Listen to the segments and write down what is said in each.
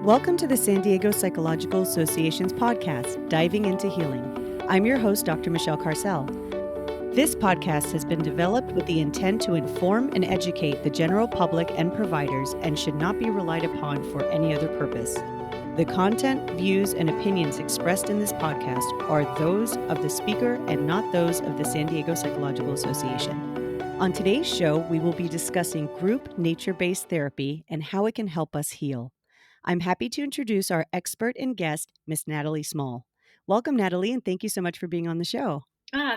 Welcome to the San Diego Psychological Association's podcast, Diving into Healing. I'm your host, Dr. Michelle Carcel. This podcast has been developed with the intent to inform and educate the general public and providers and should not be relied upon for any other purpose. The content, views, and opinions expressed in this podcast are those of the speaker and not those of the San Diego Psychological Association. On today's show, we will be discussing group nature-based therapy and how it can help us heal. I'm happy to introduce our expert and guest, Miss Natalie Small. Welcome, Natalie, and thank you so much for being on the show.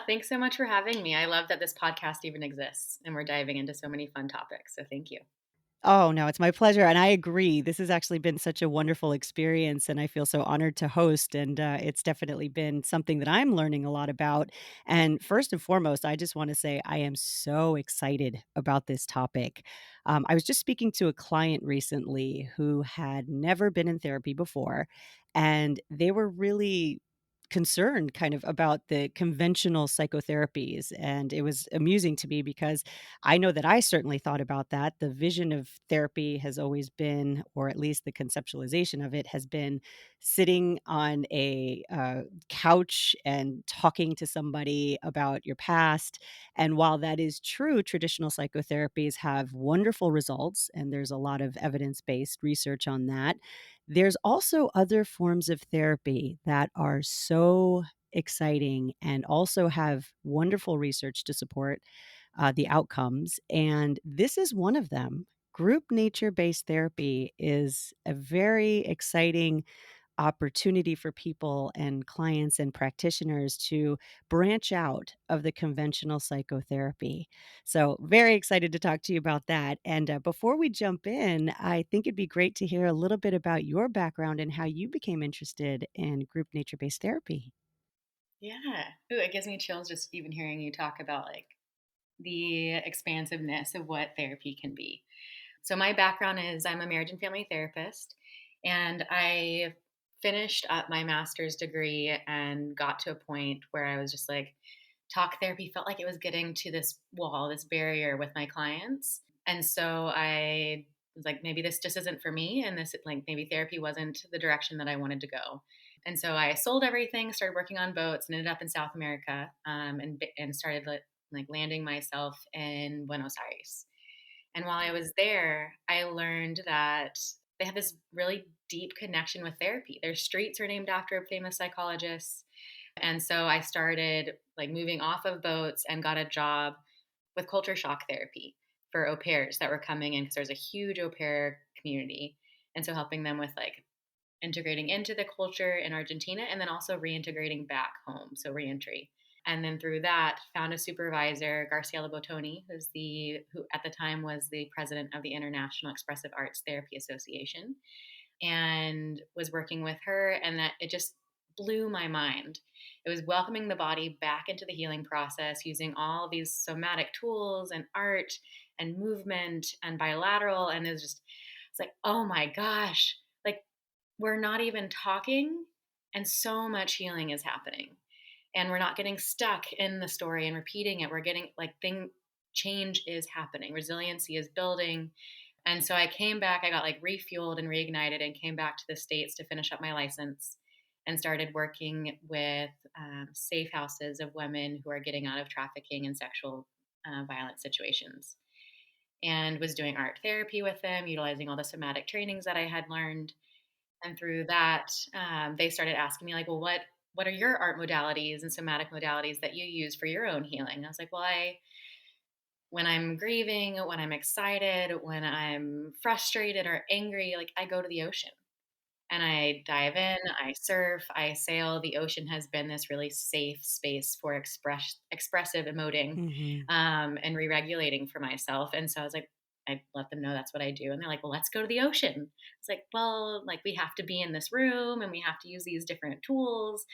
Thanks so much for having me. I love that this podcast even exists and we're diving into so many fun topics. So thank you. Oh, no, it's my pleasure. And I agree. This has actually been such a wonderful experience. And I feel so honored to host. And it's definitely been something that I'm learning a lot about. And first and foremost, I just want to say I am so excited about this topic. I was just speaking to a client recently who had never been in therapy before. And they were really concerned kind of about the conventional psychotherapies. And it was amusing to me because I know that I certainly thought about that. The vision of therapy has always been, or at least the conceptualization of it has been sitting on a couch and talking to somebody about your past. And while that is true, traditional psychotherapies have wonderful results, and there's a lot of evidence based research on that. There's also other forms of therapy that are so exciting and also have wonderful research to support the outcomes. And this is one of them. Group nature based therapy is a very exciting opportunity for people and clients and practitioners to branch out of the conventional psychotherapy. So, very excited to talk to you about that. And before we jump in, I think it'd be great to hear a little bit about your background and how you became interested in group nature based therapy. Yeah. Ooh, it gives me chills just even hearing you talk about like the expansiveness of what therapy can be. So my background is I'm a marriage and family therapist, and I finished up my master's degree and got to a point where I was just like, talk therapy felt like it was getting to this wall, this barrier with my clients. And so I was like, maybe this just isn't for me. And this, like, maybe therapy wasn't the direction that I wanted to go. And so I sold everything, started working on boats, and ended up in South America, and started like landing myself in Buenos Aires. And while I was there, I learned that they have this really deep connection with therapy. Their streets are named after famous psychologists. And so I started like moving off of boats and got a job with culture shock therapy for au pairs that were coming in because there's a huge au pair community. And so helping them with like integrating into the culture in Argentina and then also reintegrating back home. So reentry. And then through that, found a supervisor, Garciela Bottoni, who at the time was the president of the International Expressive Arts Therapy Association, and was working with her. And that it just blew my mind. It was welcoming the body back into the healing process using all these somatic tools and art and movement and bilateral. And it's like, oh my gosh, like we're not even talking, and so much healing is happening, and we're not getting stuck in the story and repeating it. We're getting like change is happening, resiliency is building. And so I came back, I got like refueled and reignited, and came back to the States to finish up my license and started working with safe houses of women who are getting out of trafficking and sexual violence situations, and was doing art therapy with them, utilizing all the somatic trainings that I had learned. And through that, they started asking me like, well, what are your art modalities and somatic modalities that you use for your own healing? And I was like, well, when I'm grieving, when I'm excited, when I'm frustrated or angry, like I go to the ocean and I dive in, I surf, I sail. The ocean has been this really safe space for expressive emoting, Hmm. and re-regulating for myself. And so I was like, I let them know that's what I do. And they're like, well, let's go to the ocean. It's like, well, like we have to be in this room and we have to use these different tools.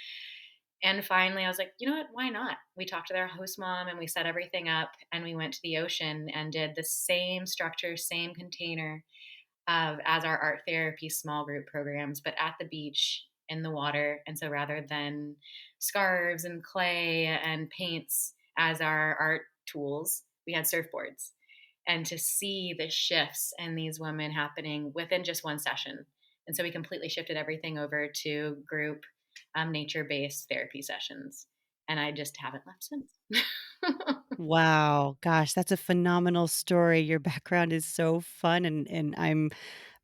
And finally, I was like, you know what? Why not? We talked to their host mom and we set everything up, and we went to the ocean and did the same structure, same container as our art therapy small group programs, but at the beach in the water. And so rather than scarves and clay and paints as our art tools, we had surfboards. And to see the shifts in these women happening within just one session And so we completely shifted everything over to group nature based therapy sessions. And I just haven't left since. Wow, gosh, that's a phenomenal story. Your background is so fun, and I'm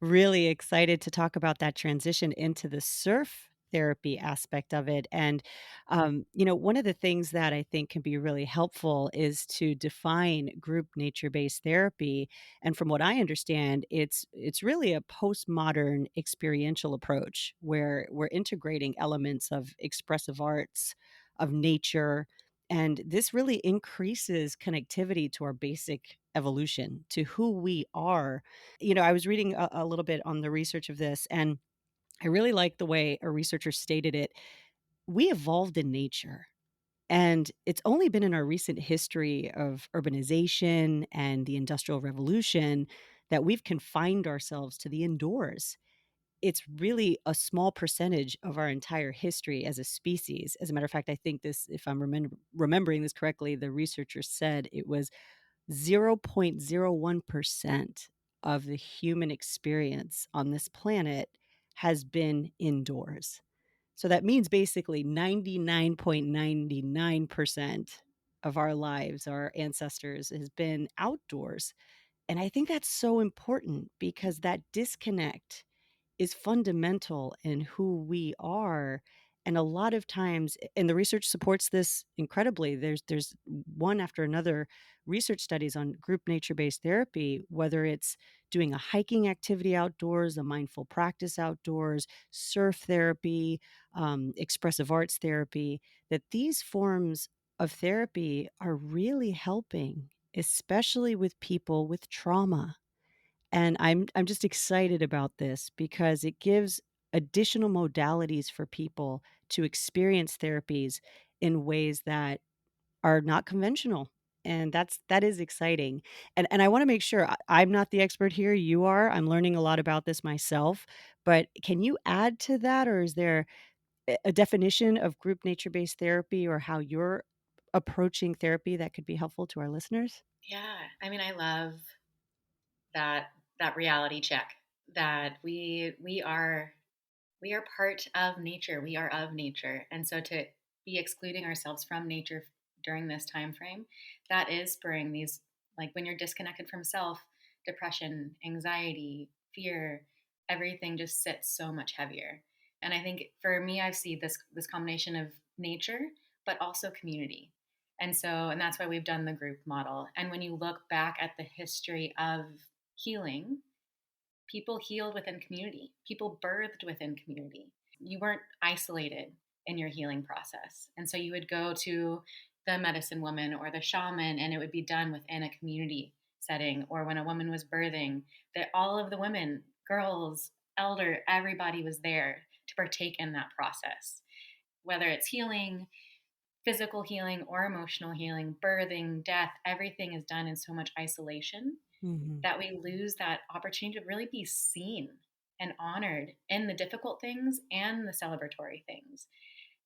really excited to talk about that transition into the surf therapy aspect of it. And one of the things that I think can be really helpful is to define group nature-based therapy. And from what I understand, it's really a postmodern experiential approach where we're integrating elements of expressive arts, of nature, and this really increases connectivity to our basic evolution, to who we are. I was reading a little bit on the research of this, and I really like the way a researcher stated it. We evolved in nature. And it's only been in our recent history of urbanization and the Industrial Revolution that we've confined ourselves to the indoors. It's really a small percentage of our entire history as a species. As a matter of fact, I think this, if I'm remembering this correctly, the researchers said it was 0.01% of the human experience on this planet has been indoors. So that means basically 99.99% of our lives, our ancestors, has been outdoors. And I think that's so important because that disconnect is fundamental in who we are. And a lot of times, and the research supports this incredibly. There's one after another research studies on group nature-based therapy, whether it's doing a hiking activity outdoors, a mindful practice outdoors, surf therapy, expressive arts therapy, that these forms of therapy are really helping, especially with people with trauma. And I'm just excited about this because it gives additional modalities for people to experience therapies in ways that are not conventional. And that is exciting. And I wanna make sure I'm not the expert here, you are. I'm learning a lot about this myself, but can you add to that, or is there a definition of group nature-based therapy or how you're approaching therapy that could be helpful to our listeners? Yeah. I mean, I love that reality check that we are part of nature. We are of nature. And so to be excluding ourselves from nature during this time frame, that is spurring these, like when you're disconnected from self, depression, anxiety, fear, everything just sits so much heavier. And I think for me, I see this combination of nature, but also community. And that's why we've done the group model. And when you look back at the history of healing, people healed within community, people birthed within community. You weren't isolated in your healing process. And so you would go to the medicine woman or the shaman, and it would be done within a community setting. Or when a woman was birthing, that all of the women, girls, elder, everybody was there to partake in that process. Whether it's healing, physical healing, or emotional healing, birthing, death, everything is done in so much isolation Mhm. that we lose that opportunity to really be seen and honored in the difficult things and the celebratory things.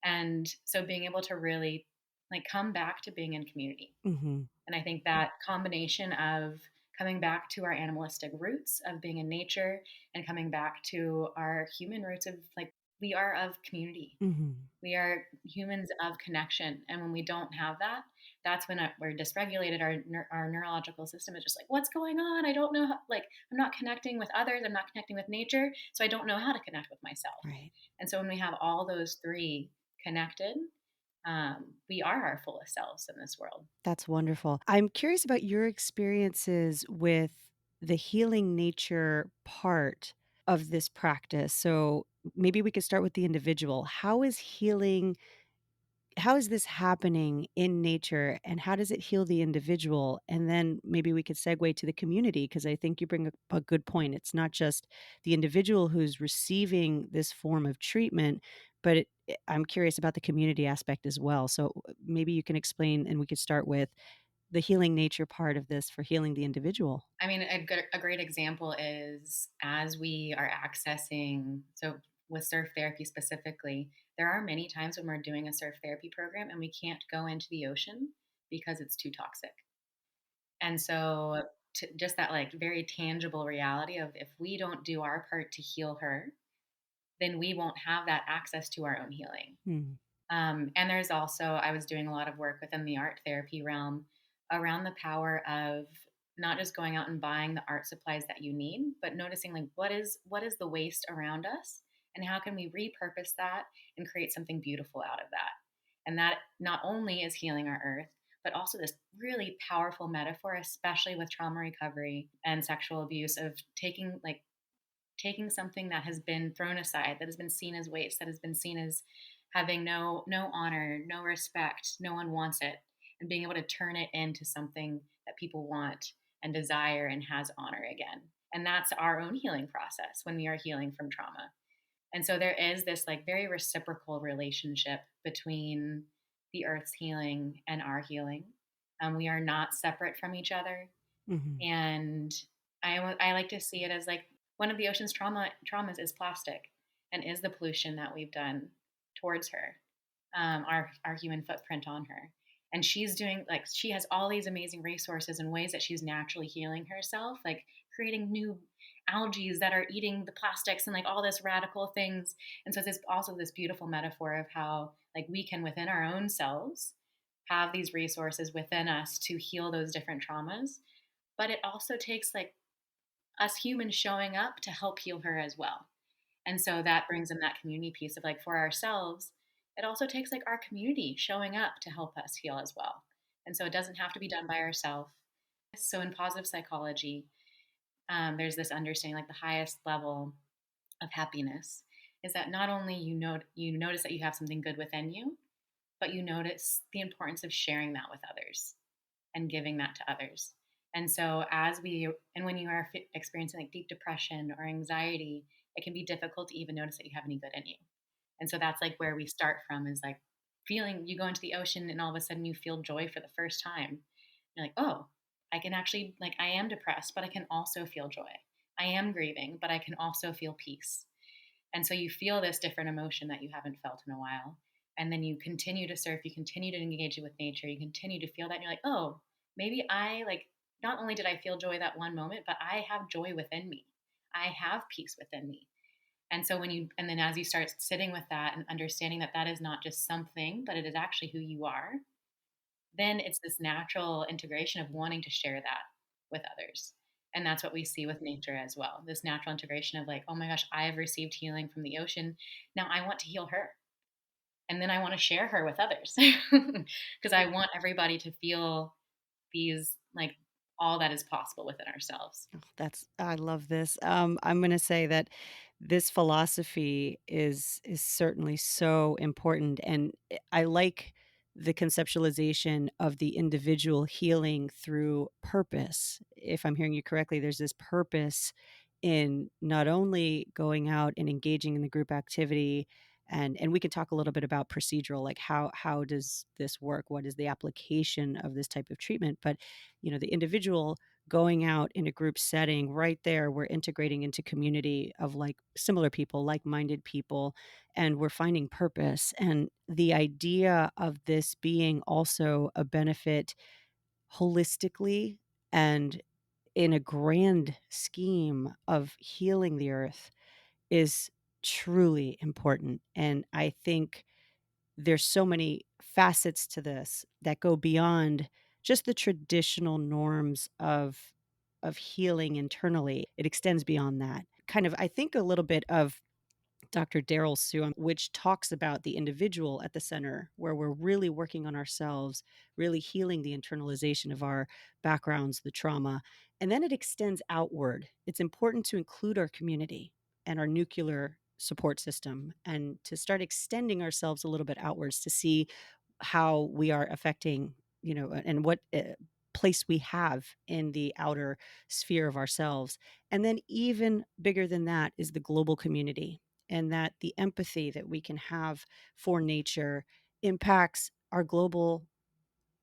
And so being able to really like come back to being in community. Mhm. And I think that combination of coming back to our animalistic roots of being in nature and coming back to our human roots of like we are of community, Mhm. we are humans of connection, and when we don't have that, that's when we're dysregulated. Our neurological system is just like, what's going on? I don't know. How, like, I'm not connecting with others. I'm not connecting with nature, so I don't know how to connect with myself. Right. And so when we have all those three connected, we are our fullest selves in this world. That's wonderful. I'm curious about your experiences with the healing nature part of this practice. So maybe we could start with the individual. How is this happening in nature and how does it heal the individual? And then maybe we could segue to the community because I think you bring a good point. It's not just the individual who's receiving this form of treatment, but I'm curious about the community aspect as well. So maybe you can explain, and we could start with the healing nature part of this for healing the individual. I mean, a great example is as we are accessing, so with surf therapy specifically, there are many times when we're doing a surf therapy program and we can't go into the ocean because it's too toxic. And so, just that like very tangible reality of if we don't do our part to heal her, then we won't have that access to our own healing. Mm. And there's also, I was doing a lot of work within the art therapy realm around the power of not just going out and buying the art supplies that you need, but noticing like what is the waste around us and how can we repurpose that and create something beautiful out of that. And that not only is healing our earth, but also this really powerful metaphor, especially with trauma recovery and sexual abuse, of taking something that has been thrown aside, that has been seen as waste, that has been seen as having no honor, no respect, no one wants it, and being able to turn it into something that people want and desire and has honor again. And that's our own healing process when we are healing from trauma. And so there is this like very reciprocal relationship between the earth's healing and our healing. We are not separate from each other. Mhm. And I like to see it as like one of the ocean's traumas is plastic, and is the pollution that we've done towards her, our human footprint on her. And she's doing like she has all these amazing resources and ways that she's naturally healing herself, like creating new algae that are eating the plastics and like all this radical things. And so there's also this beautiful metaphor of how like we can within our own selves have these resources within us to heal those different traumas, but it also takes like us humans showing up to help heal her as well. And so that brings in that community piece of like for ourselves, it also takes like our community showing up to help us heal as well. And so it doesn't have to be done by ourselves. So in positive psychology, there's this understanding like the highest level of happiness is that not only you notice that you have something good within you, but you notice the importance of sharing that with others and giving that to others. And so, when you are experiencing like deep depression or anxiety, it can be difficult to even notice that you have any good in you. And so, that's like where we start from is like feeling you go into the ocean and all of a sudden you feel joy for the first time. You're like, oh, I can actually, like, I am depressed, but I can also feel joy. I am grieving, but I can also feel peace. And so you feel this different emotion that you haven't felt in a while. And then you continue to surf, you continue to engage with nature, you continue to feel that. And you're like, oh, maybe I like, not only did I feel joy that one moment, but I have joy within me. I have peace within me. And so and then as you start sitting with that and understanding that that is not just something, but it is actually who you are, then it's this natural integration of wanting to share that with others. And that's what we see with nature as well. This natural integration of like, oh my gosh, I have received healing from the ocean. Now I want to heal her. And then I want to share her with others because I want everybody to feel these like all that is possible within ourselves. Oh, I love this. I'm gonna say that this philosophy is certainly so important, and I like the conceptualization of the individual healing through purpose. If I'm hearing you correctly, there's this purpose in not only going out and engaging in the group activity, and we can talk a little bit about procedural, like how does this work? What is the application of this type of treatment? But the individual going out in a group setting, right there we're integrating into community of like similar people, like-minded people, and we're finding purpose. And the idea of this being also a benefit holistically and in a grand scheme of healing the earth is truly important. And I think there's so many facets to this that go beyond just the traditional norms of healing internally. It extends beyond that. Kind of, I think a little bit of Dr. Daryl Sue, which talks about the individual at the center, where we're really working on ourselves, really healing the internalization of our backgrounds, the trauma. And then it extends outward. It's important to include our community and our nuclear support system and to start extending ourselves a little bit outwards to see how we are affecting, and what place we have in the outer sphere of ourselves. And then, even bigger than that, is the global community, and that the empathy that we can have for nature impacts our global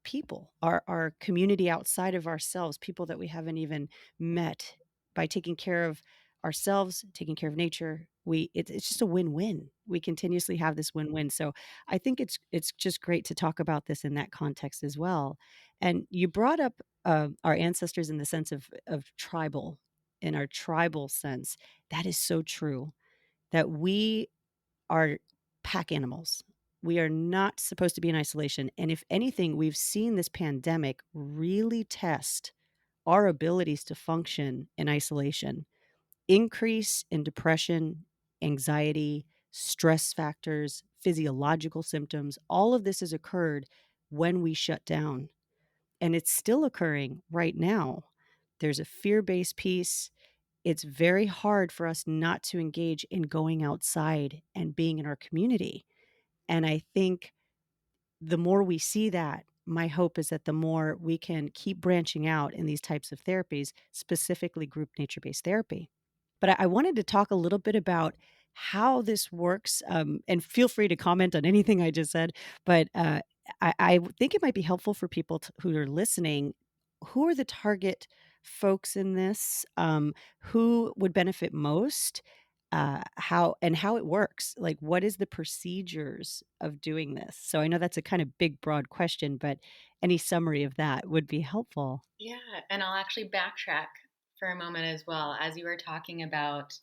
people, our community outside of ourselves, people that we haven't even met. By taking care of ourselves, taking care of nature, it's just a win-win. We continuously have this win-win. So I think it's just great to talk about this in that context as well. And you brought up our ancestors in the sense of tribal, in our tribal sense. That is so true. that we are pack animals. We are not supposed to be in isolation. And if anything, we've seen this pandemic really test our abilities to function in isolation. Increase in depression, anxiety, stress factors, physiological symptoms, all of this has occurred when we shut down. And it's still occurring right now. There's a fear based piece. It's very hard for us not to engage in going outside and being in our community. And I think the more we see that, my hope is that the more we can keep branching out in these types of therapies, specifically group nature based therapy. But I wanted to talk a little bit about how this works, and feel free to comment on anything I just said. But I think it might be helpful for people who are listening. Who are the target folks in this? Who would benefit most? How it works? Like, what is the procedures of doing this? So I know that's a kind of big, broad question, but any summary of that would be helpful. Yeah, and I'll actually backtrack for a moment as well. As you were talking about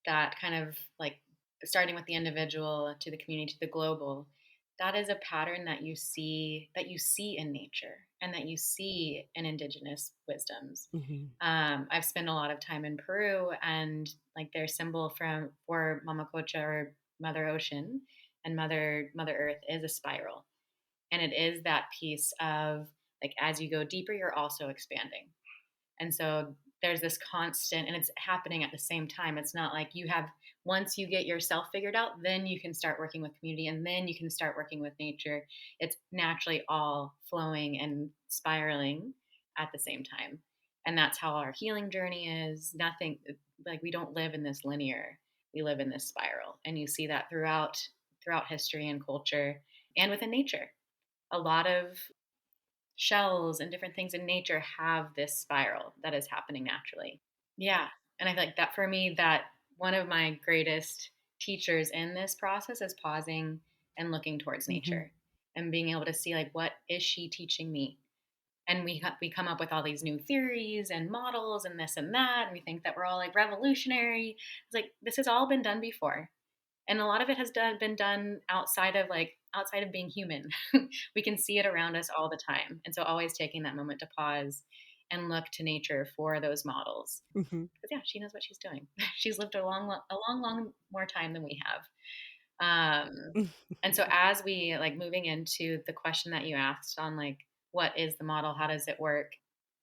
that kind of like starting with the individual to the community to the global, that is a pattern that you see in nature and that you see in indigenous wisdoms. Hmm. I've spent a lot of time in Peru, and like their symbol for Mama Cocha or Mother Ocean and Mother Earth is a spiral, and it is that piece of like as you go deeper, you're also expanding. And so there's this constant, and it's happening at the same time. It's not like you have, once you get yourself figured out, then you can start working with community and then you can start working with nature. It's naturally all flowing and spiraling at the same time. And that's how our healing journey is. Nothing like we don't live in this linear, we live in this spiral. And you see that throughout history and culture and within nature. A lot of shells and different things in nature have this spiral that is happening naturally. Yeah. And I feel like that for me, that one of my greatest teachers in this process is pausing and looking towards Hmm. nature and being able to see like what is she teaching me. And we come up with all these new theories and models and this and that, and we think that we're all like revolutionary. It's like this has all been done before, and a lot of it has been done outside of being human. We can see it around us all the time, and so always taking that moment to pause and look to nature for those models, Hmm. because yeah, she knows what she's doing. She's lived a long more time than we have. And so as we like moving into the question that you asked on like what is the model, how does it work,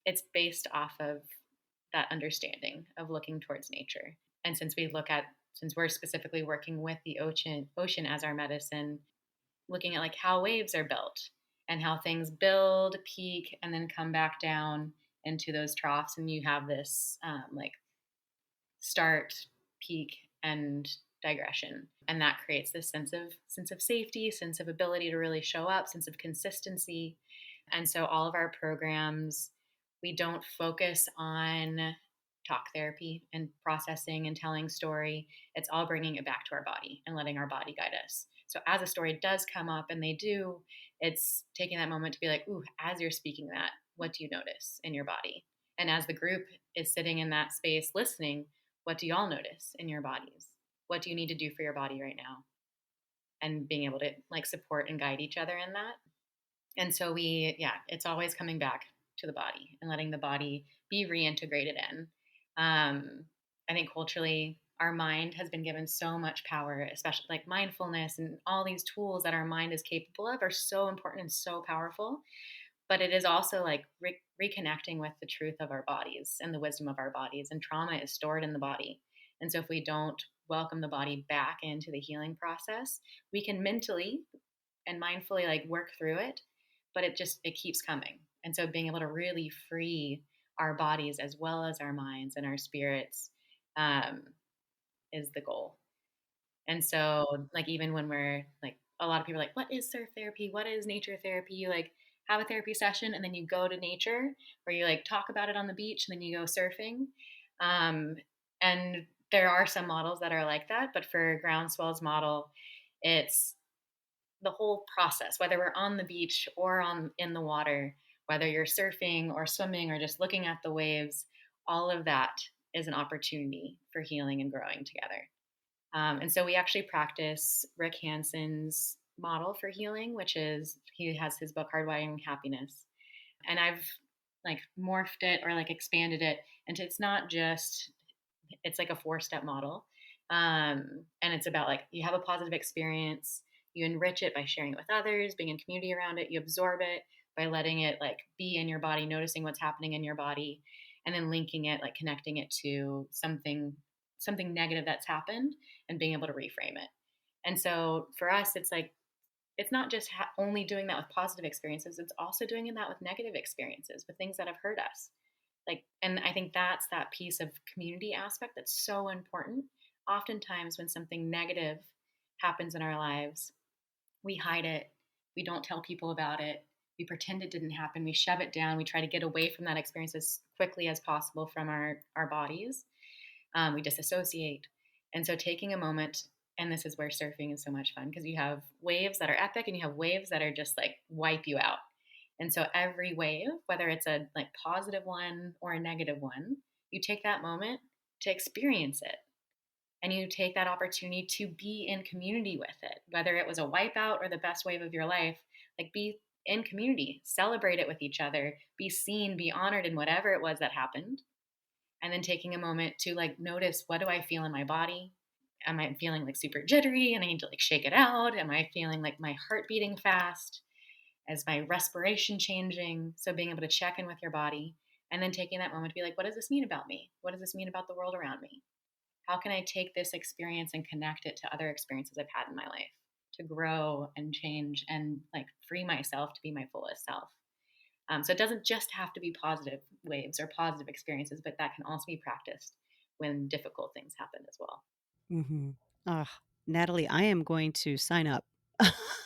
it's based off of that understanding of looking towards nature. And since we're specifically working with the ocean as our medicine, looking at like how waves are built and how things build, peak, and then come back down into those troughs, and you have this like start, peak, and digression, and that creates this sense of safety, sense of ability to really show up, sense of consistency. And so all of our programs, we don't focus on talk therapy and processing and telling story. It's all bringing it back to our body and letting our body guide us. So as a story does come up, and they do, it's taking that moment to be like, ooh, as you're speaking that, what do you notice in your body? And as the group is sitting in that space listening, what do y'all notice in your bodies? What do you need to do for your body right now? And being able to like support and guide each other in that. And so yeah, it's always coming back to the body and letting the body be reintegrated in. I think culturally, our mind has been given so much power, especially like mindfulness and all these tools that our mind is capable of are so important and so powerful. But it is also like reconnecting with the truth of our bodies and the wisdom of our bodies. And trauma is stored in the body. And so if we don't welcome the body back into the healing process, we can mentally and mindfully like work through it, but it keeps coming. And so being able to really free our bodies as well as our minds and our spirits um, is the goal. And so, like, even when we're like, a lot of people are like, what is surf therapy? What is nature therapy? You like have a therapy session and then you go to nature, or you like talk about it on the beach and then you go surfing. Um, and there are some models that are like that, but for Groundswell's model, it's the whole process, whether we're on the beach or in the water, whether you're surfing or swimming or just looking at the waves, all of that is an opportunity for healing and growing together. And so we actually practice Rick Hanson's model for healing, which is he has his book Hardwiring Happiness. And I've like morphed it or like expanded it into it's not just it's like a four-step model. And it's about like you have a positive experience, you enrich it by sharing it with others, being in community around it, you absorb it by letting it like be in your body, noticing what's happening in your body, and then linking it, like connecting it to something negative that's happened and being able to reframe it. And so for us, it's like it's not just only doing that with positive experiences, it's also doing that with negative experiences, with things that have hurt us. Like, and I think that's that piece of community aspect that's so important. Oftentimes, when something negative happens in our lives, we hide it, we don't tell people about it, we pretend it didn't happen, we shove it down, we try to get away from that experience as quickly as possible from our bodies. We disassociate. And so taking a moment, and this is where surfing is so much fun because you have waves that are epic and you have waves that are just like wipe you out. And so every wave, whether it's a like positive one or a negative one, you take that moment to experience it and you take that opportunity to be in community with it, whether it was a wipeout or the best wave of your life, like be in community, celebrate it with each other, be seen, be honored in whatever it was that happened, and then taking a moment to like notice what do I feel in my body? Am I feeling like super jittery and I need to like shake it out? Am I feeling like my heart beating fast? Is my respiration changing? So being able to check in with your body and then taking that moment to be like, what does this mean about me? What does this mean about the world around me? How can I take this experience and connect it to other experiences I've had in my life to grow and change and like free myself to be my fullest self? So it doesn't just have to be positive waves or positive experiences, but that can also be practiced when difficult things happen as well. Mhm. Ah, Natalie, I am going to sign up.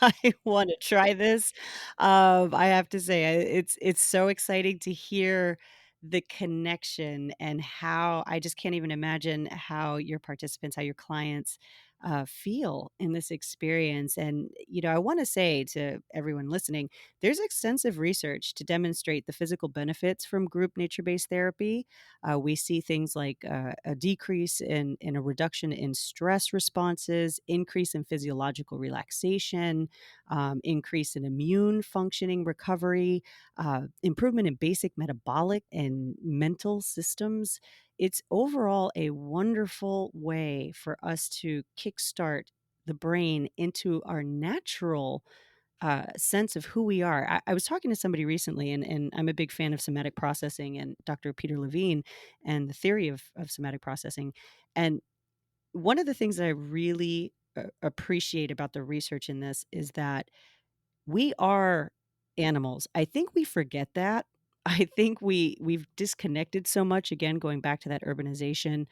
I wanna try this. I have to say, it's so exciting to hear the connection and how I just can't even imagine how your participants, how your clients, feel in this experience, and, I wanna say to everyone listening, there's extensive research to demonstrate the physical benefits from group nature-based therapy. We see things like a decrease in a reduction in stress responses, increase in physiological relaxation, increase in immune functioning recovery, improvement in basic metabolic and mental systems. It's overall a wonderful way for us to kickstart the brain into our natural sense of who we are. I was talking to somebody recently, and I'm a big fan of somatic processing and Dr. Peter Levine and the theory of somatic processing. And one of the things that I really appreciate about the research in this is that we are animals. I think we forget that. I think we've disconnected so much, again, going back to that urbanization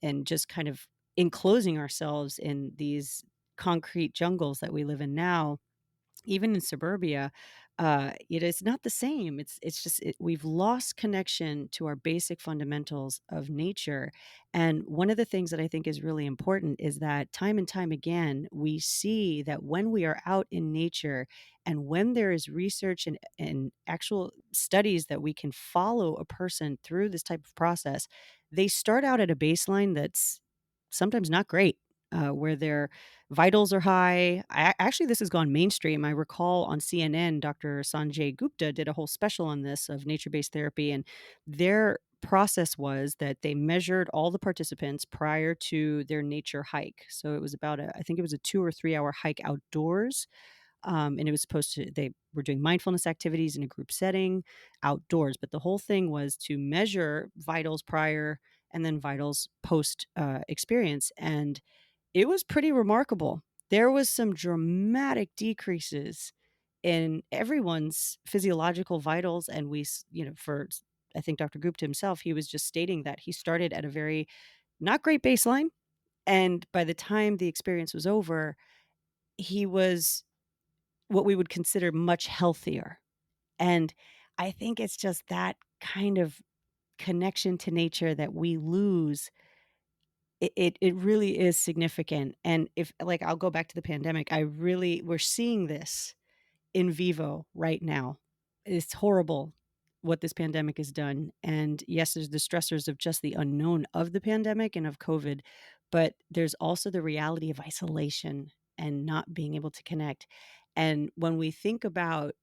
and just kind of enclosing ourselves in these concrete jungles that we live in now, even in suburbia. It is not the same. It's just we've lost connection to our basic fundamentals of nature. And one of the things that I think is really important is that time and time again, we see that when we are out in nature and when there is research and actual studies that we can follow a person through this type of process, they start out at a baseline that's sometimes not great. Where their vitals are high. Actually, this has gone mainstream. I recall on CNN, Dr. Sanjay Gupta did a whole special on this of nature-based therapy, and their process was that they measured all the participants prior to their nature hike. So it was about I think it was a 2 or 3 hour hike outdoors, and it was supposed to they were doing mindfulness activities in a group setting outdoors, but the whole thing was to measure vitals prior and then vitals post experience, and it was pretty remarkable. There was some dramatic decreases in everyone's physiological vitals, and for I think Dr. Gupta himself, he was just stating that he started at a very not great baseline, and by the time the experience was over, he was what we would consider much healthier. And I think it's just that kind of connection to nature that we lose. It really is significant, and if like, I'll go back to the pandemic, we're seeing this in vivo right now. It's horrible what this pandemic has done, and yes, there's the stressors of just the unknown of the pandemic and of COVID, but there's also the reality of isolation and not being able to connect. And when we think about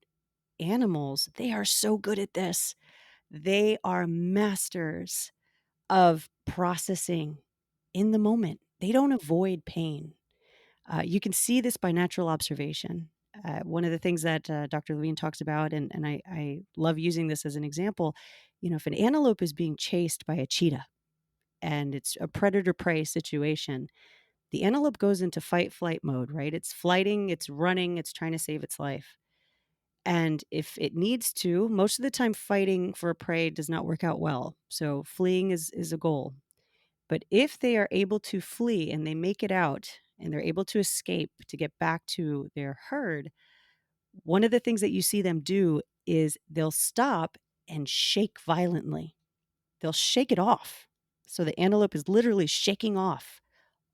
animals, they are so good at this. They are masters of processing in the moment. They don't avoid pain. You can see this by natural observation. One of the things that Dr. Levine talks about, and I love using this as an example, if an antelope is being chased by a cheetah and it's a predator prey situation, the antelope goes into fight flight mode, right? It's flighting, it's running, it's trying to save its life. And if it needs to, most of the time fighting for a prey does not work out well. So fleeing is a goal. But if they are able to flee and they make it out and they're able to escape to get back to their herd, one of the things that you see them do is they'll stop and shake violently. They'll shake it off. So the antelope is literally shaking off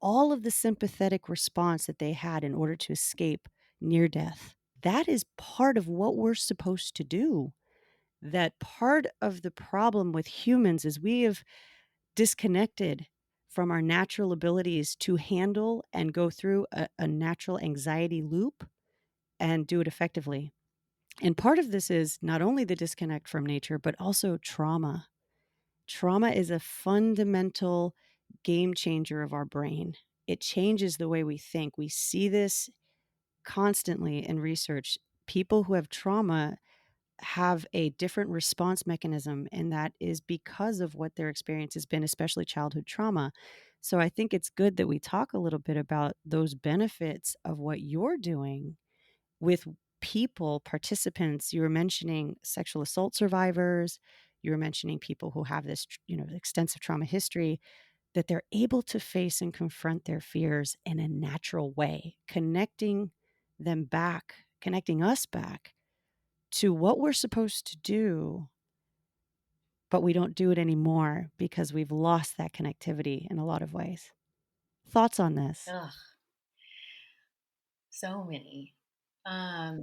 all of the sympathetic response that they had in order to escape near death. That is part of what we're supposed to do. That part of the problem with humans is we have disconnected from our natural abilities to handle and go through a natural anxiety loop and do it effectively. And part of this is not only the disconnect from nature, but also trauma. Trauma is a fundamental game changer of our brain. It changes the way we think. We see this constantly in research. People who have trauma have a different response mechanism, and that is because of what their experience has been, especially childhood trauma. So I think it's good that we talk a little bit about those benefits of what you're doing with people, participants. You were mentioning sexual assault survivors, you were mentioning people who have this, extensive trauma history, that they're able to face and confront their fears in a natural way, connecting us back to what we're supposed to do, but we don't do it anymore because we've lost that connectivity in a lot of ways. Thoughts on this? Ugh, so many. I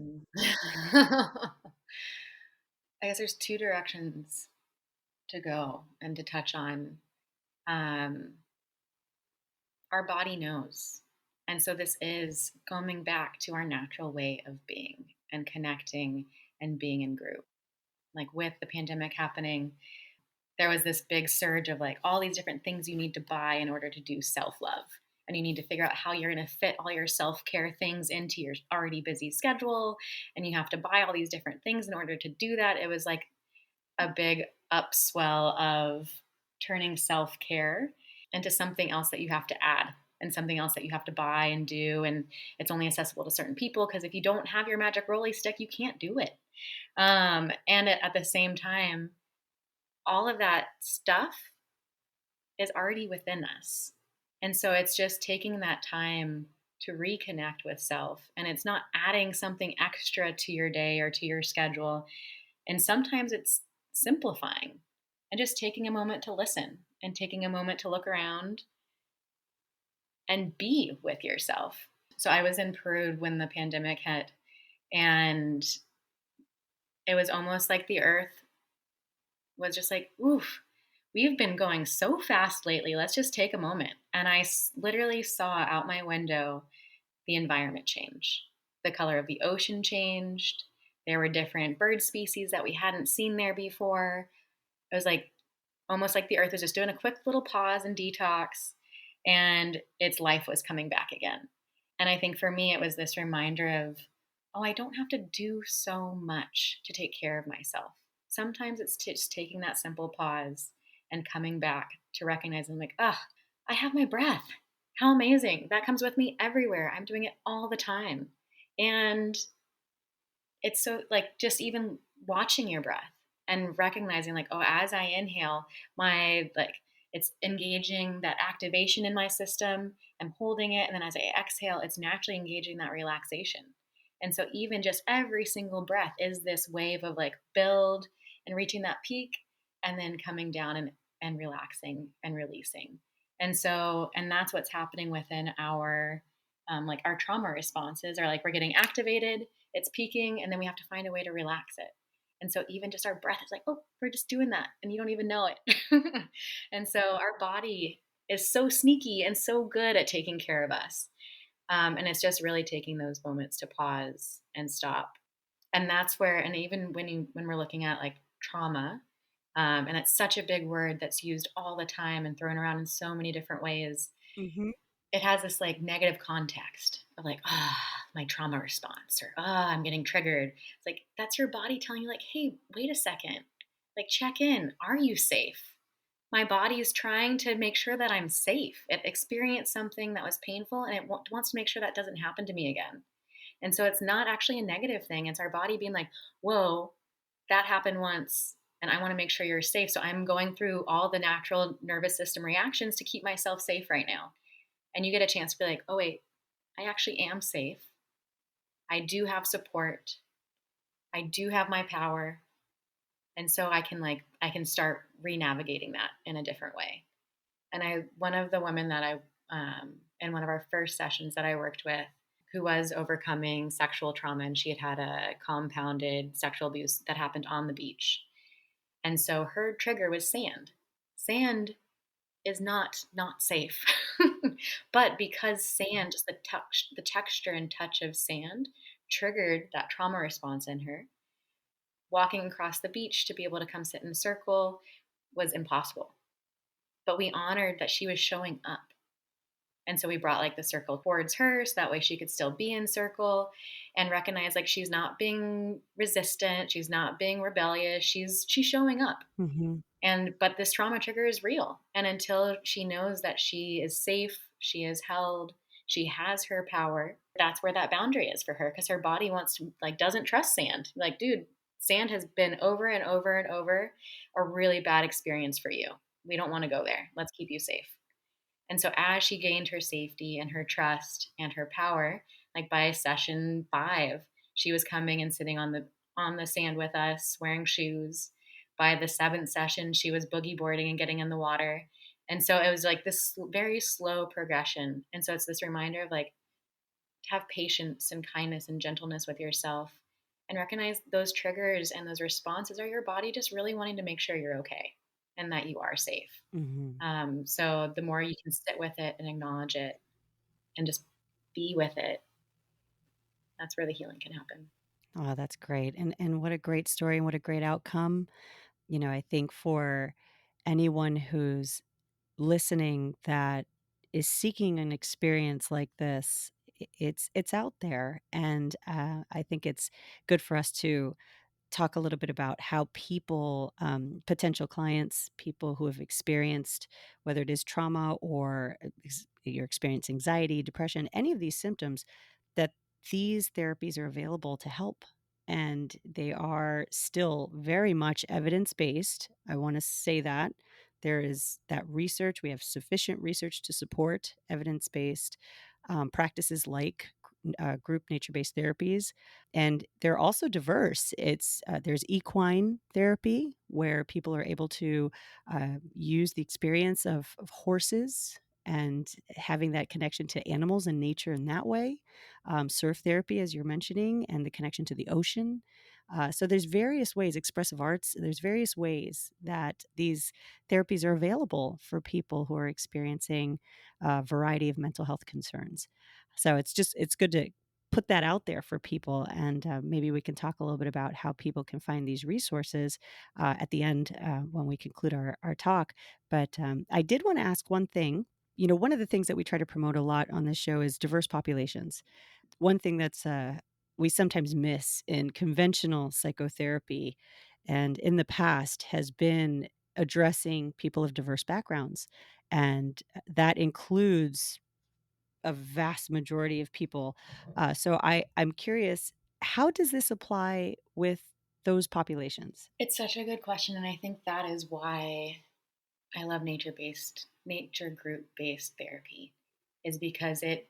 guess there's two directions to go and to touch on. Um, our body knows. And so this is coming back to our natural way of being and connecting and being in group. Like with the pandemic happening, there was this big surge of like all these different things you need to buy in order to do self love. And you need to figure out how you're going to fit all your self care things into your already busy schedule. And you have to buy all these different things in order to do that. It was like a big upswell of turning self care into something else that you have to add and something else that you have to buy and do. And it's only accessible to certain people because if you don't have your magic rolly stick, you can't do it. And at the same time, all of that stuff is already within us. And so it's just taking that time to reconnect with self. And it's not adding something extra to your day or to your schedule. And sometimes it's simplifying and just taking a moment to listen and taking a moment to look around and be with yourself. So I was in Peru when the pandemic hit, and it was almost like the earth was just like, oof, we've been going so fast lately. Let's just take a moment. And I literally saw out my window the environment change. The color of the ocean changed. There were different bird species that we hadn't seen there before. It was like almost like the earth was just doing a quick little pause and detox, and its life was coming back again. And I think for me, it was this reminder of, oh, I don't have to do so much to take care of myself. Sometimes it's just taking that simple pause and coming back to recognizing, like, ah, oh, I have my breath. How amazing. That comes with me everywhere. I'm doing it all the time. And it's so like just even watching your breath and recognizing like, oh, as I inhale, my like it's engaging that activation in my system. I'm holding it, and then as I exhale, it's naturally engaging that relaxation. And so even just every single breath is this wave of like build and reaching that peak and then coming down and relaxing and releasing. And that's what's happening within our like our trauma responses are like we're getting activated, it's peaking, and then we have to find a way to relax it. And so even just our breath is like, oh, we're just doing that, and you don't even know it. And so our body is so sneaky and so good at taking care of us. And it's just really taking those moments to pause and stop. And that's where, and even when we're looking at like trauma, and it's such a big word that's used all the time and thrown around in so many different ways, Mhm. it has this like negative context of like, my trauma response, or I'm getting triggered. It's like that's your body telling you, like, hey, wait a second, like check in. Are you safe? My body is trying to make sure that I'm safe. It experienced something that was painful, and it wants to make sure that doesn't happen to me again. And so it's not actually a negative thing. It's our body being like, whoa, that happened once. And I want to make sure you're safe. So I'm going through all the natural nervous system reactions to keep myself safe right now. And you get a chance to be like, oh, wait, I actually am safe. I do have support. I do have my power. And so I can start re-navigating that in a different way. And one of the women that in one of our first sessions that I worked with, who was overcoming sexual trauma, and she had had a compounded sexual abuse that happened on the beach. And so her trigger was sand. Sand is not safe. But because sand, just the texture and touch of sand triggered that trauma response in her, walking across the beach to be able to come sit in a circle was impossible. But we honored that she was showing up. And so we brought like the circle towards her so that way she could still be in circle and recognize like she's not being resistant, she's not being rebellious, she's showing up. Mhm. And but this trauma trigger is real. And until she knows that she is safe, she is held, she has her power, that's where that boundary is for her, because her body wants to like doesn't trust sand. Like, dude, sand has been over and over and over a really bad experience for you. We don't want to go there. Let's keep you safe. And so as she gained her safety and her trust and her power, like by session 5, she was coming and sitting on the sand with us, wearing shoes. By the 7th session, she was boogie boarding and getting in the water. And so it was like this very slow progression. And so it's this reminder of like to have patience and kindness and gentleness with yourself and recognize those triggers and those responses are your body just really wanting to make sure you're okay and that you are safe. Mhm. So the more you can sit with it and acknowledge it and just be with it, that's where the healing can happen. Oh, that's great, and what a great story and what a great outcome. I think for anyone who's listening that is seeking an experience like this, it's out there, and, I think it's good for us to talk a little bit about how people, potential clients, people who have experienced, whether it is trauma or you're experiencing anxiety, depression, any of these symptoms, that these therapies are available to help. And they are still very much evidence based. I want to say that there is that research. We have sufficient research to support evidence based practices like group nature based therapies, and they're also diverse. There's equine therapy where people are able to use the experience of horses and having that connection to animals and nature in that way. Surf therapy, as you're mentioning, and the connection to the ocean. So there's various ways, expressive arts. There's various ways that these therapies are available for people who are experiencing a variety of mental health concerns. So it's good to put that out there for people, and maybe we can talk a little bit about how people can find these resources at the end when we conclude our talk. But I did want to ask one thing. One of the things that we try to promote a lot on this show is diverse populations. One thing that's we sometimes miss in conventional psychotherapy and in the past has been addressing people of diverse backgrounds, and that includes a vast majority of people. So I'm curious, how does this apply with those populations? It's such a good question. And I think that is why I love nature group based therapy, is because it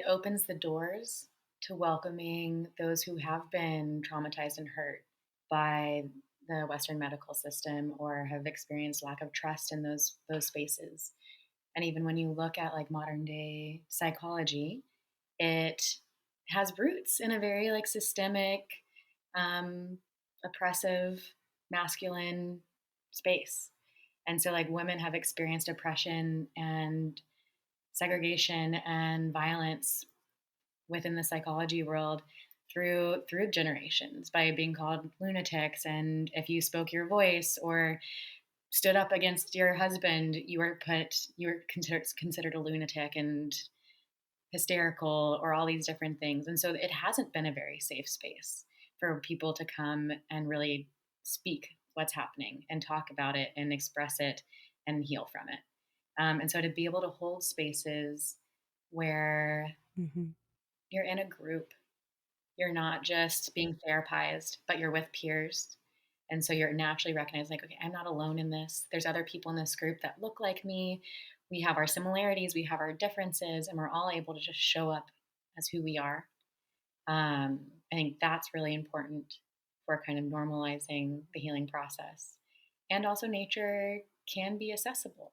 opens the doors to welcoming those who have been traumatized and hurt by the Western medical system or have experienced lack of trust in those spaces. And even when you look at like modern day psychology, it has roots in a very like systemic, um, oppressive, masculine space. And so, like, women have experienced oppression and segregation and violence within the psychology world through generations by being called lunatics, and if you spoke your voice or stood up against your husband, you were considered a lunatic and hysterical or all these different things. And so it hasn't been a very safe space for people to come and really speak what's happening and talk about it and express it and heal from it. And so to be able to hold spaces where Mhm. you're in a group, you're not just being therapized, but you're with peers. And so you're naturally recognizing, like, okay, I'm not alone in this. There's other people in this group that look like me. We have our similarities, we have our differences, and we're all able to just show up as who we are. I think that's really important for kind of normalizing the healing process. And also, nature can be accessible.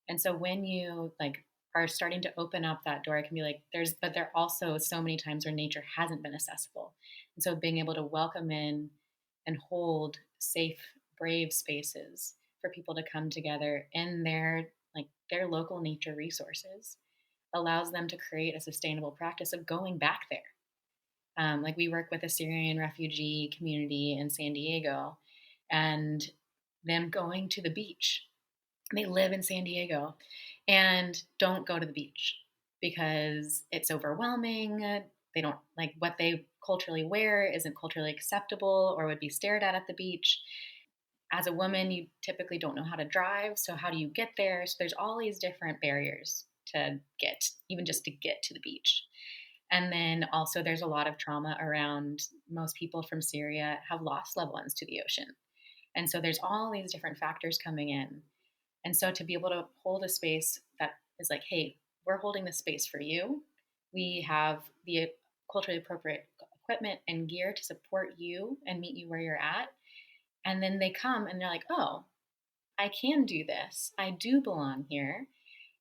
And so when you like are starting to open up that door, it can be like but there are also so many times where nature hasn't been accessible. And so being able to welcome in and hold safe, brave spaces for people to come together in their local nature resources allows them to create a sustainable practice of going back there. Like, we work with a Syrian refugee community in San Diego, and them going to the beach. They live in San Diego and don't go to the beach because it's overwhelming. They don't like what they culturally wear isn't culturally acceptable or would be stared at the beach. As a woman, you typically don't know how to drive. So, how do you get there? So, there's all these different barriers to get, even just to get to the beach. And then also, there's a lot of trauma around most people from Syria have lost loved ones to the ocean. And so, there's all these different factors coming in. And so, to be able to hold a space that is like, hey, we're holding this space for you. We have the culturally appropriate equipment and gear to support you and meet you where you're at. And then they come and they're like, oh, I can do this. I do belong here.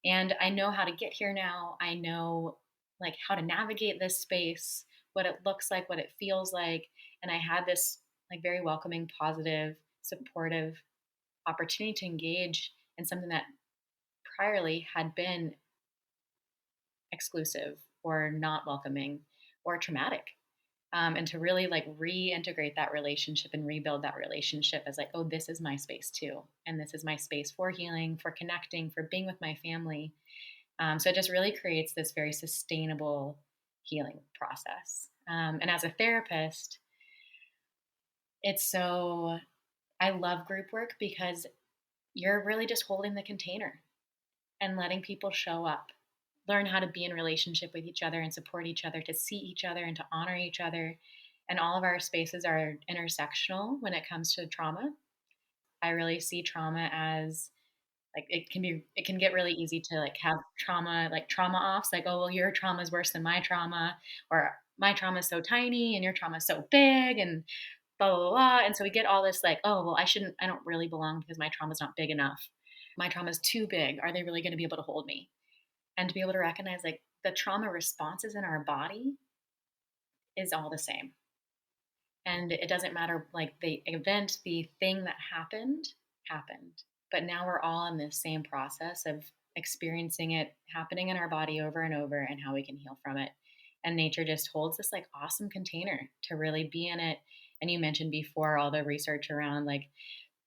And I know how to get here now. I know like how to navigate this space, what it looks like, what it feels like. And I had this like very welcoming, positive, supportive opportunity to engage in something that priorly had been exclusive or not welcoming or traumatic. And to really like reintegrate that relationship and rebuild that relationship as like, oh, this is my space too. And this is my space for healing, for connecting, for being with my family. So it just really creates this very sustainable healing process. And as a therapist, it's so, I love group work because you're really just holding the container and letting people show up, learn how to be in relationship with each other and support each other, to see each other and to honor each other. And all of our spaces are intersectional when it comes to trauma. I really see trauma as like it can get really easy to like have trauma offs, like, oh well, your trauma is worse than my trauma, or my trauma is so tiny and your trauma is so big, and blah blah blah. And so we get all this like, oh well, I don't really belong because my trauma is not big enough. My trauma is too big. Are they really going to be able to hold me? And to be able to recognize like the trauma responses in our body is all the same. And it doesn't matter, like the event, the thing that happened. But now we're all in this same process of experiencing it happening in our body over and over and how we can heal from it. And nature just holds this like awesome container to really be in it. And you mentioned before all the research around like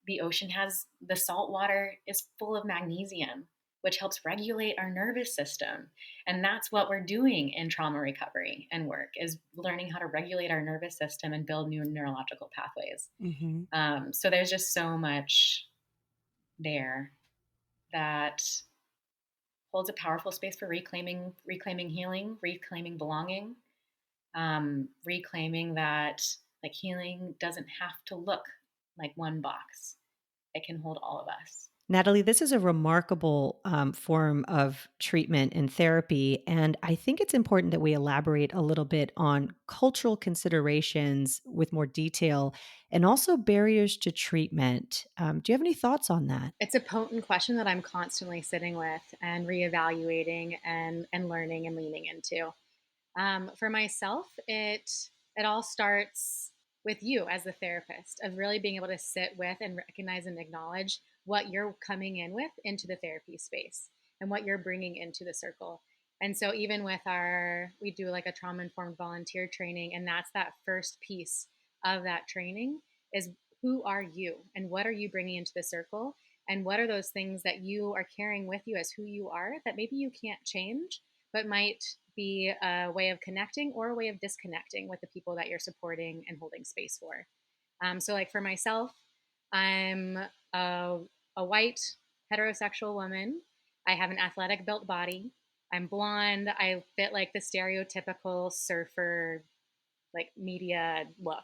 the ocean has the salt water is full of magnesium, which helps regulate our nervous system. And that's what we're doing in trauma recovery and work, is learning how to regulate our nervous system and build new neurological pathways. Mhm. So there's just so much there that holds a powerful space for reclaiming healing, reclaiming belonging, reclaiming that like healing doesn't have to look like one box. It can hold all of us. Natalie, this is a remarkable form of treatment and therapy. And I think it's important that we elaborate a little bit on cultural considerations with more detail and also barriers to treatment. Do you have any thoughts on that? It's a potent question that I'm constantly sitting with and reevaluating and learning and leaning into. For myself, it all starts with you as the therapist, of really being able to sit with and recognize and acknowledge what you're coming in with into the therapy space and what you're bringing into the circle. And so even with we do like a trauma informed volunteer training, and that's that first piece of that training is who are you and what are you bringing into the circle, and what are those things that you are carrying with you as who you are that maybe you can't change but might be a way of connecting or a way of disconnecting with the people that you're supporting and holding space for. So like for myself, I'm a, a white heterosexual woman. I have an athletic built body. I'm blonde. I fit like the stereotypical surfer, like media look.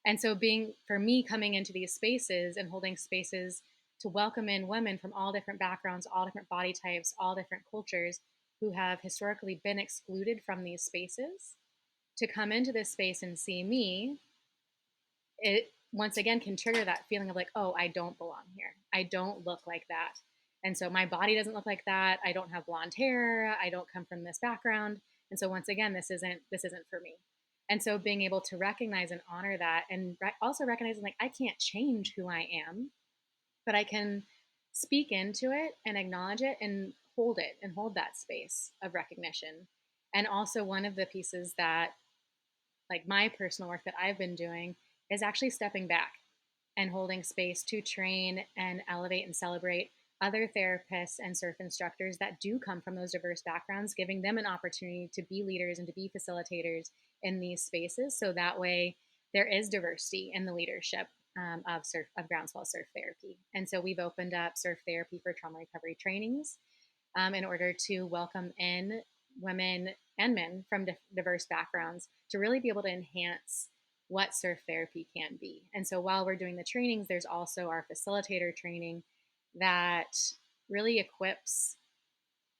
And so being for me coming into these spaces and holding spaces to welcome in women from all different backgrounds, all different body types, all different cultures who have historically been excluded from these spaces to come into this space and see me, it once again can trigger that feeling of like, oh, I don't belong here. I don't look like that. And so my body doesn't look like that. I don't have blonde hair. I don't come from this background. And so once again, this isn't for me. And so being able to recognize and honor that, and also recognizing like I can't change who I am, but I can speak into it and acknowledge it and hold that space of recognition. And also one of the pieces that like my personal work that I've been doing is actually stepping back and holding space to train and elevate and celebrate other therapists and surf instructors that do come from those diverse backgrounds, giving them an opportunity to be leaders and to be facilitators in these spaces. So that way there is diversity in the leadership of Groundswell Surf Therapy. And so we've opened up surf therapy for trauma recovery trainings in order to welcome in women and men from diverse backgrounds to really be able to enhance what surf therapy can be. And so while we're doing the trainings, there's also our facilitator training that really equips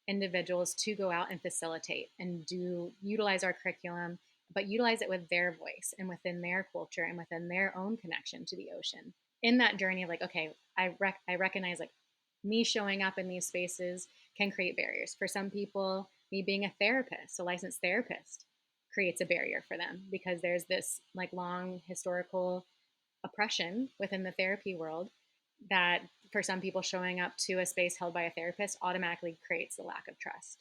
individuals to go out and facilitate and do utilize our curriculum, but utilize it with their voice and within their culture and within their own connection to the ocean. In that journey of like, okay, I recognize like me showing up in these spaces can create barriers. For some people, me being a therapist, a licensed therapist, creates a barrier for them because there's this like long historical oppression within the therapy world that for some people showing up to a space held by a therapist automatically creates a lack of trust.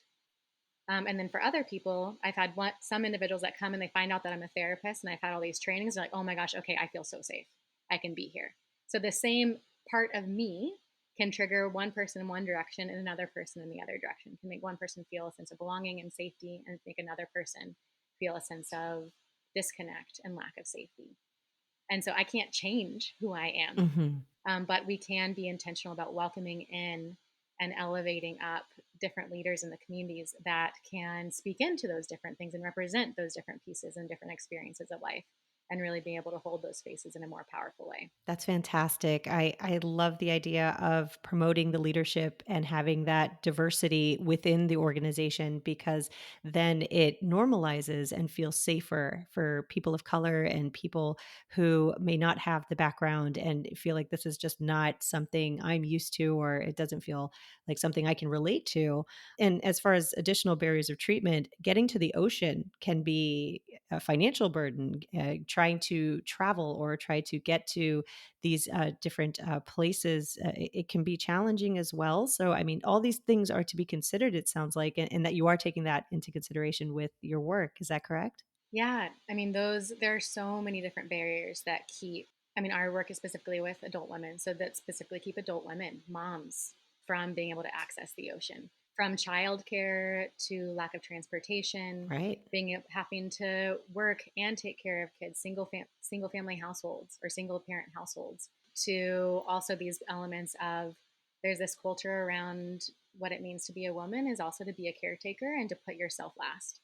And then for other people, I've had some individuals that come and they find out that I'm a therapist and I've had all these trainings. They're like, oh my gosh, okay, I feel so safe. I can be here. So the same part of me can trigger one person in one direction and another person in the other direction. Can make one person feel a sense of belonging and safety and make another person feel a sense of disconnect and lack of safety. And so I can't change who I am, Mhm. but we can be intentional about welcoming in and elevating up different leaders in the communities that can speak into those different things and represent those different pieces and different experiences of life and really be able to hold those spaces in a more powerful way. That's fantastic. I love the idea of promoting the leadership and having that diversity within the organization because then it normalizes and feels safer for people of color and people who may not have the background and feel like this is just not something I'm used to or it doesn't feel like something I can relate to. And as far as additional barriers of treatment, getting to the ocean can be a financial burden. Trying to travel or try to get to these different places, it can be challenging as well. So, I mean, all these things are to be considered, it sounds like, and that you are taking that into consideration with your work. Is that correct? Yeah, I mean, there are so many different barriers that keep, I mean, our work is specifically with adult women, so that specifically keep adult women, moms, from being able to access the ocean, from childcare to lack of transportation, Right. having to work and take care of kids, single family households or single parent households, to also these elements of there's this culture around what it means to be a woman is also to be a caretaker and to put yourself last.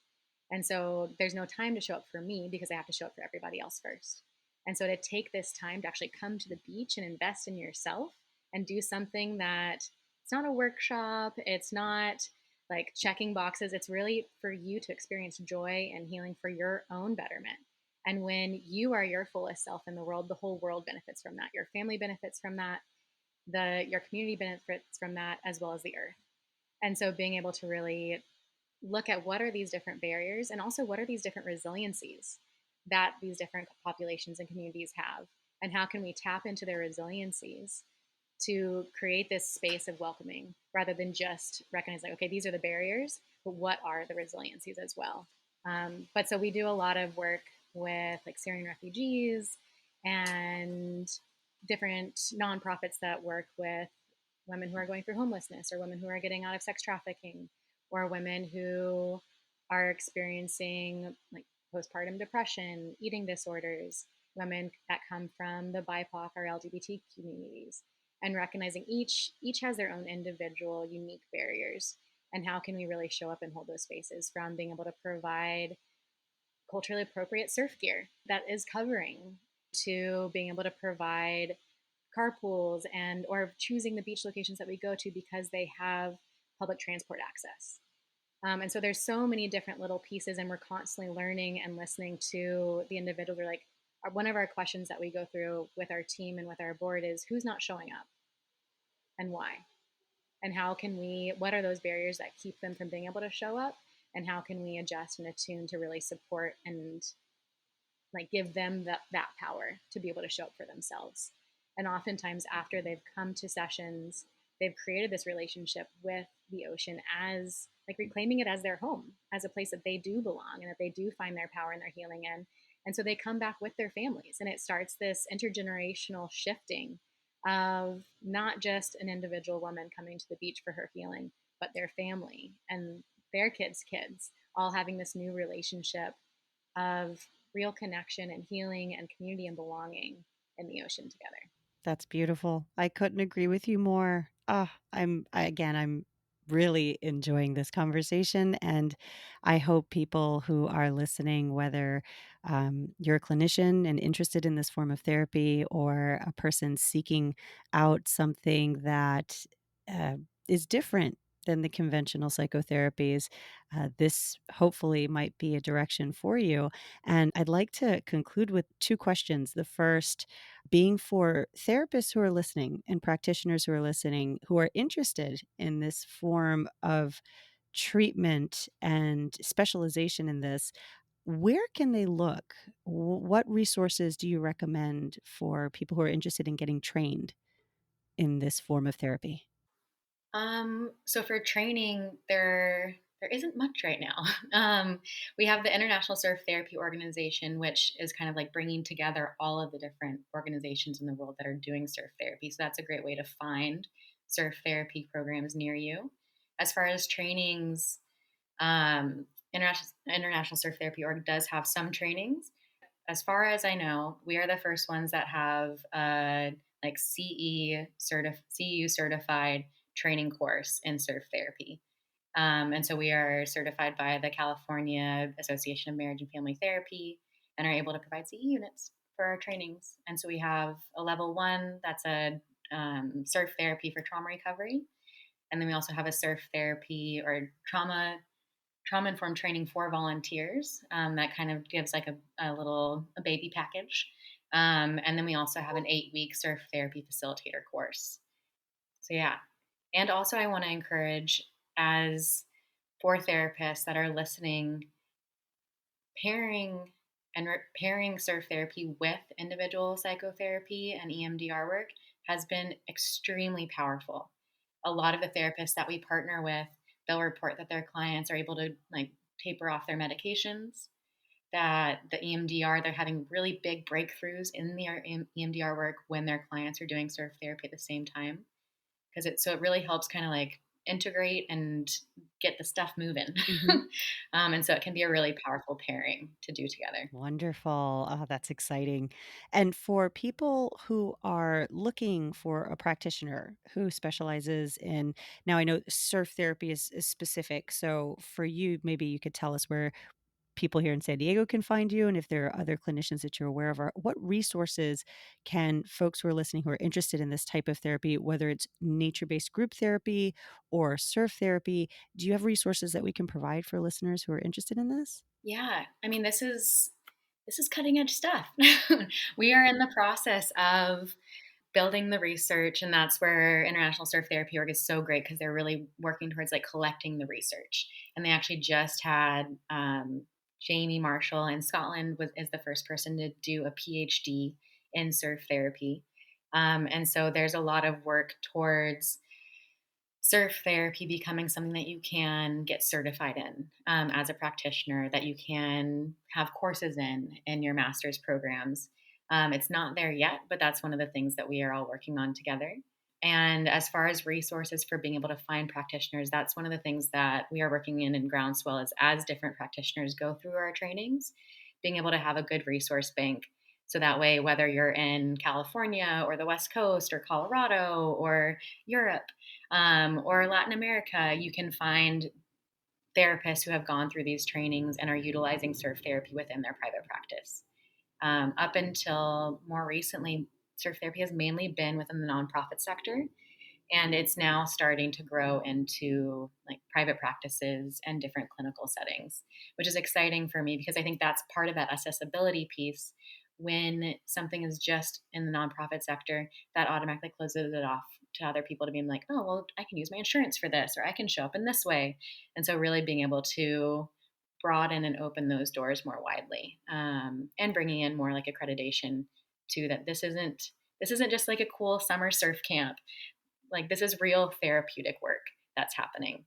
And so there's no time to show up for me because I have to show up for everybody else first. And so to take this time to actually come to the beach and invest in yourself and do something that it's not a workshop, it's not like checking boxes, it's really for you to experience joy and healing for your own betterment. And when you are your fullest self in the world, the whole world benefits from that. Your family benefits from that, your community benefits from that, as well as the earth. And so being able to really look at what are these different barriers and also what are these different resiliencies that these different populations and communities have, and how can we tap into their resiliencies to create this space of welcoming rather than just recognize, like, okay, these are the barriers, but what are the resiliencies as well? But so we do a lot of work with like Syrian refugees and different nonprofits that work with women who are going through homelessness or women who are getting out of sex trafficking or women who are experiencing like postpartum depression, eating disorders, women that come from the BIPOC or LGBT communities, and recognizing each has their own individual unique barriers, and how can we really show up and hold those spaces, from being able to provide culturally appropriate surf gear that is covering to being able to provide carpools and or choosing the beach locations that we go to because they have public transport access. And so there's so many different little pieces, and we're constantly learning and listening to the individuals. We're like, one of our questions that we go through with our team and with our board is who's not showing up and why, and how can we, what are those barriers that keep them from being able to show up, and how can we adjust and attune to really support and like give them that power to be able to show up for themselves. And oftentimes after they've come to sessions, they've created this relationship with the ocean as like reclaiming it as their home, as a place that they do belong and that they do find their power and their healing in. And so they come back with their families, and it starts this intergenerational shifting of not just an individual woman coming to the beach for her healing, but their family and their kids all having this new relationship of real connection and healing and community and belonging in the ocean together. That's beautiful. I couldn't agree with you more. I'm really enjoying this conversation, and I hope people who are listening, whether you're a clinician and interested in this form of therapy, or a person seeking out something that uh, is different than the conventional psychotherapies, this hopefully might be a direction for you. And I'd like to conclude with two questions. The first being for therapists who are listening and practitioners who are listening who are interested in this form of treatment and specialization in this, where can they look? What resources do you recommend for people who are interested in getting trained in this form of therapy? So for training, there isn't much right now. We have the International Surf Therapy Organization, which is kind of like bringing together all of the different organizations in the world that are doing surf therapy. So that's a great way to find surf therapy programs near you. As far as trainings, International Surf Therapy Org does have some trainings. As far as I know, we are the first ones that have like CEU certified training course in surf therapy. And so we are certified by the California Association of Marriage and Family Therapy and are able to provide CE units for our trainings. And so we have a level one, that's a surf therapy for trauma recovery. And then we also have a surf therapy or trauma informed training for volunteers that kind of gives like a baby package. And then we also have an 8-week surf therapy facilitator course. So yeah. And also I want to encourage, as for therapists that are listening, pairing pairing surf therapy with individual psychotherapy and EMDR work has been extremely powerful. A lot of the therapists that we partner with, they'll report that their clients are able to like taper off their medications, that the EMDR, they're having really big breakthroughs in their EMDR work when their clients are doing surf therapy at the same time, because it really helps kind of like integrate and get the stuff moving. Mhm. And so it can be a really powerful pairing to do together. Wonderful. Oh, that's exciting. And for people who are looking for a practitioner who specializes in, now I know surf therapy is specific. So for you, maybe you could tell us where people here in San Diego can find you, and if there are other clinicians that you're aware of, or what resources can folks who are listening who are interested in this type of therapy, whether it's nature-based group therapy or surf therapy, do you have resources that we can provide for listeners who are interested in this? Yeah, I mean, this is cutting edge stuff. We are in the process of building the research, and that's where International Surf Therapy Org is so great, because they're really working towards like collecting the research. And they actually just had Jamie Marshall in Scotland is the first person to do a PhD in surf therapy. And so there's a lot of work towards surf therapy becoming something that you can get certified in as a practitioner, that you can have courses in your master's programs. It's not there yet, but that's one of the things that we are all working on together. And as far as resources for being able to find practitioners, that's one of the things that we are working in Groundswell is as different practitioners go through our trainings, being able to have a good resource bank. So that way, whether you're in California or the West Coast or Colorado or Europe, or Latin America, you can find therapists who have gone through these trainings and are utilizing surf therapy within their private practice. Up until more recently, surf therapy has mainly been within the nonprofit sector, and it's now starting to grow into like private practices and different clinical settings, which is exciting for me because I think that's part of that accessibility piece. When something is just in the nonprofit sector, that automatically closes it off to other people to be like, oh, well, I can use my insurance for this, or I can show up in this way. And so really being able to broaden and open those doors more widely, and bringing in more like accreditation to that this isn't just like a cool summer surf camp. Like this is real therapeutic work that's happening.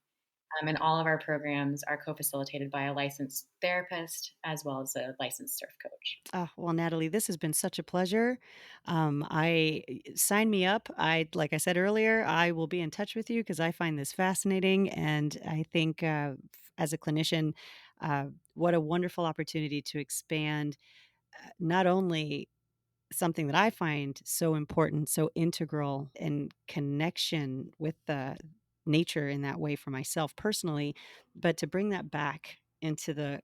And all of our programs are co-facilitated by a licensed therapist as well as a licensed surf coach. Oh, well, Natalie, this has been such a pleasure. Sign me up. Like I said earlier, I will be in touch with you because I find this fascinating, and I think as a clinician, what a wonderful opportunity to expand not only something that I find so important, so integral in connection with the nature in that way for myself personally, but to bring that back into the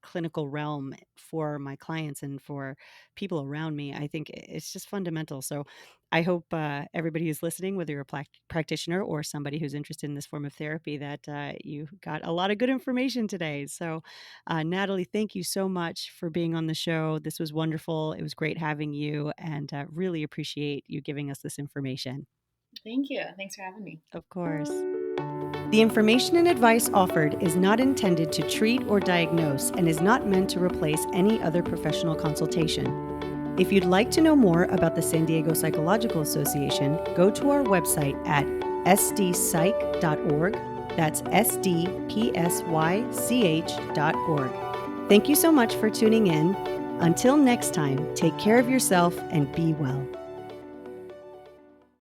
clinical realm for my clients and for people around me. I think it's just fundamental. So I hope everybody who's listening, whether you're a practitioner or somebody who's interested in this form of therapy, that you got a lot of good information today. So, Natalie, thank you so much for being on the show. This was wonderful. It was great having you, and really appreciate you giving us this information. Thank you. Thanks for having me. Of course. The information and advice offered is not intended to treat or diagnose and is not meant to replace any other professional consultation. If you'd like to know more about the San Diego Psychological Association, go to our website at sdpsych.org. That's sdpsych.org. Thank you so much for tuning in. Until next time, take care of yourself and be well.